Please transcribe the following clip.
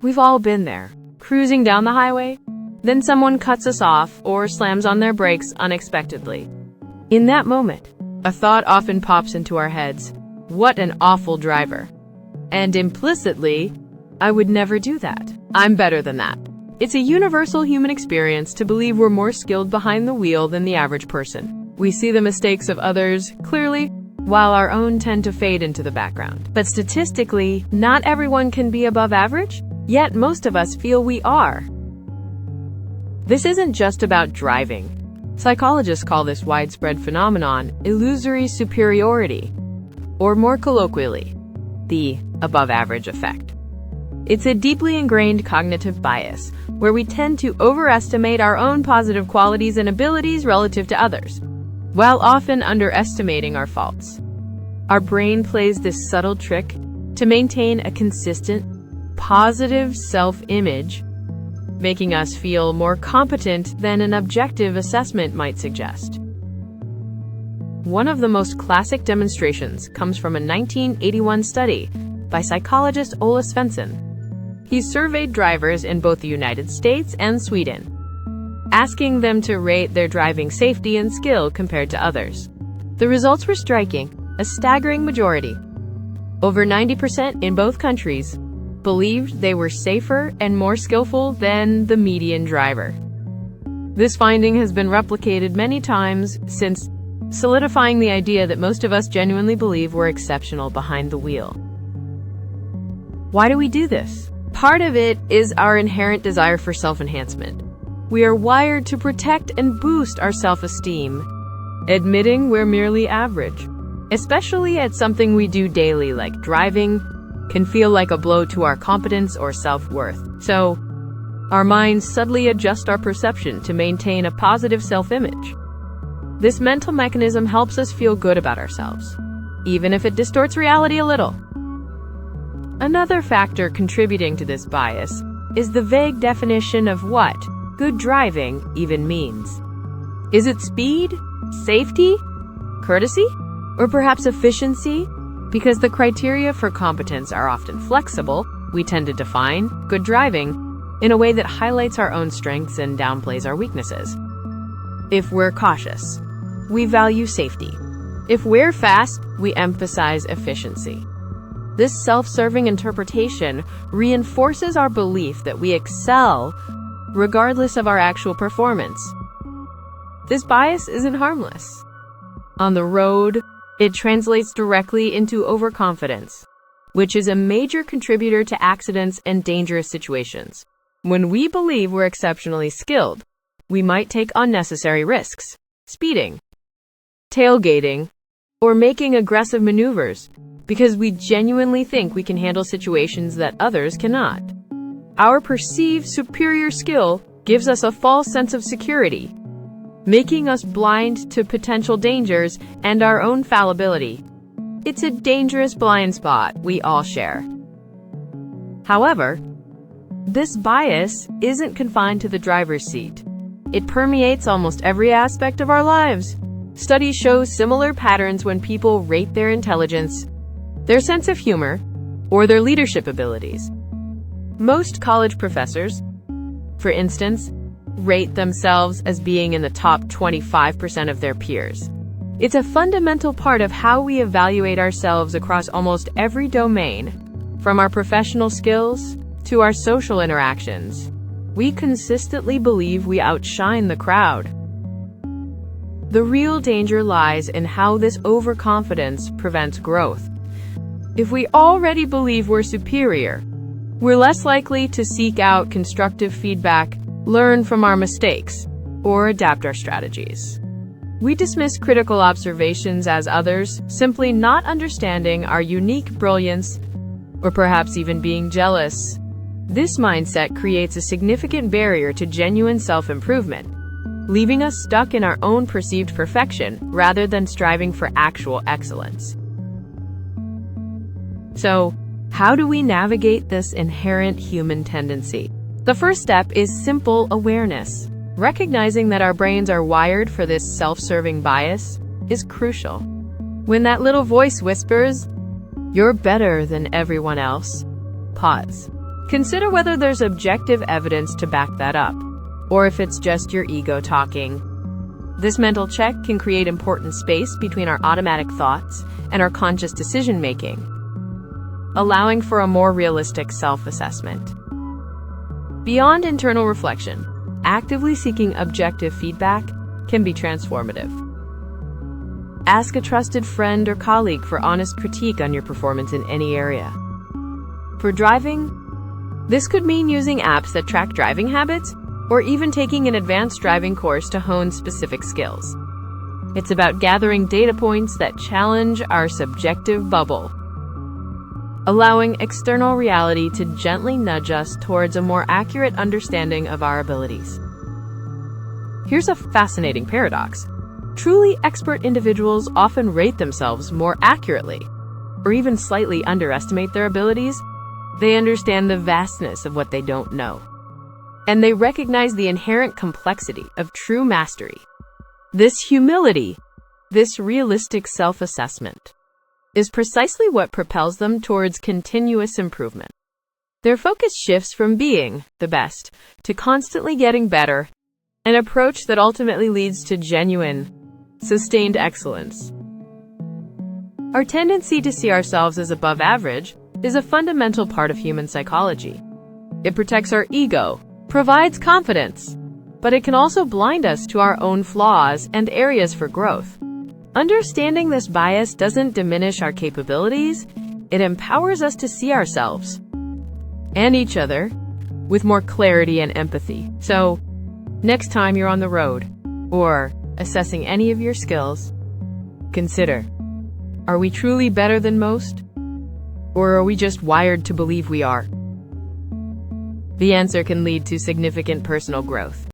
We've all been there, cruising down the highway, then someone cuts us off or slams on their brakes unexpectedly. In that moment, a thought often pops into our heads: what an awful driver. And implicitly, I would never do that. I'm better than that. It's a universal human experience to believe we're more skilled behind the wheel than the average person. We see the mistakes of others clearly, while our own tend to fade into the background. But statistically, not everyone can be above average, yet most of us feel we are. This isn't just about driving. Psychologists call this widespread phenomenon illusory superiority, or more colloquially, the above-average effect. It's a deeply ingrained cognitive bias, where we tend to overestimate our own positive qualities and abilities relative to others, while often underestimating our faults. Our brain plays this subtle trick to maintain a consistent, positive self-image, making us feel more competent than an objective assessment might suggest. One of the most classic demonstrations comes from a 1981 study by psychologist Ola Svensson. He surveyed drivers in both the United States and Sweden, asking them to rate their driving safety and skill compared to others. The results were striking. A staggering majority, over 90% in both countries, believed they were safer and more skillful than the median driver. This finding has been replicated many times since, solidifying the idea that most of us genuinely believe we're exceptional behind the wheel. Why do we do this? Part of it is our inherent desire for self-enhancement. We are wired to protect and boost our self-esteem, admitting we're merely average, especially at something we do daily like driving, can feel like a blow to our competence or self-worth. So, our minds subtly adjust our perception to maintain a positive self-image. This mental mechanism helps us feel good about ourselves, even if it distorts reality a little. Another factor contributing to this bias is the vague definition of what good driving even means. Is it speed, safety, courtesy, or perhaps efficiency? Because the criteria for competence are often flexible, we tend to define good driving in a way that highlights our own strengths and downplays our weaknesses. If we're cautious, we value safety. If we're fast, we emphasize efficiency. This self-serving interpretation reinforces our belief that we excel regardless of our actual performance. This bias isn't harmless. On the road, it translates directly into overconfidence, which is a major contributor to accidents and dangerous situations. When we believe we're exceptionally skilled, we might take unnecessary risks, speeding, tailgating, or making aggressive maneuvers, because we genuinely think we can handle situations that others cannot. Our perceived superior skill gives us a false sense of security, making us blind to potential dangers and our own fallibility. It's a dangerous blind spot we all share. However, this bias isn't confined to the driver's seat. It permeates almost every aspect of our lives. Studies show similar patterns when people rate their intelligence, their sense of humor, or their leadership abilities. Most college professors, for instance, rate themselves as being in the top 25% of their peers. It's a fundamental part of how we evaluate ourselves across almost every domain, from our professional skills to our social interactions. We consistently believe we outshine the crowd. The real danger lies in how this overconfidence prevents growth. If we already believe we're superior, we're less likely to seek out constructive feedback, learn from our mistakes, or adapt our strategies. We dismiss critical observations as others, simply not understanding our unique brilliance, or perhaps even being jealous. This mindset creates a significant barrier to genuine self-improvement, leaving us stuck in our own perceived perfection rather than striving for actual excellence. So, how do we navigate this inherent human tendency? The first step is simple awareness. Recognizing that our brains are wired for this self-serving bias is crucial. When that little voice whispers, "You're better than everyone else," pause. Consider whether there's objective evidence to back that up, or if it's just your ego talking. This mental check can create important space between our automatic thoughts and our conscious decision-making, allowing for a more realistic self-assessment. Beyond internal reflection, actively seeking objective feedback can be transformative. Ask a trusted friend or colleague for honest critique on your performance in any area. For driving, this could mean using apps that track driving habits, or even taking an advanced driving course to hone specific skills. It's about gathering data points that challenge our subjective bubble, allowing external reality to gently nudge us towards a more accurate understanding of our abilities. Here's a fascinating paradox. Truly expert individuals often rate themselves more accurately, or even slightly underestimate their abilities. They understand the vastness of what they don't know, and they recognize the inherent complexity of true mastery. This humility, this realistic self-assessment, is precisely what propels them towards continuous improvement. Their focus shifts from being the best to constantly getting better, an approach that ultimately leads to genuine, sustained excellence. Our tendency to see ourselves as above average is a fundamental part of human psychology. It protects our ego, provides confidence, but it can also blind us to our own flaws and areas for growth. Understanding this bias doesn't diminish our capabilities, it empowers us to see ourselves and each other with more clarity and empathy. So, next time you're on the road or assessing any of your skills, consider, are we truly better than most? Or are we just wired to believe we are? The answer can lead to significant personal growth.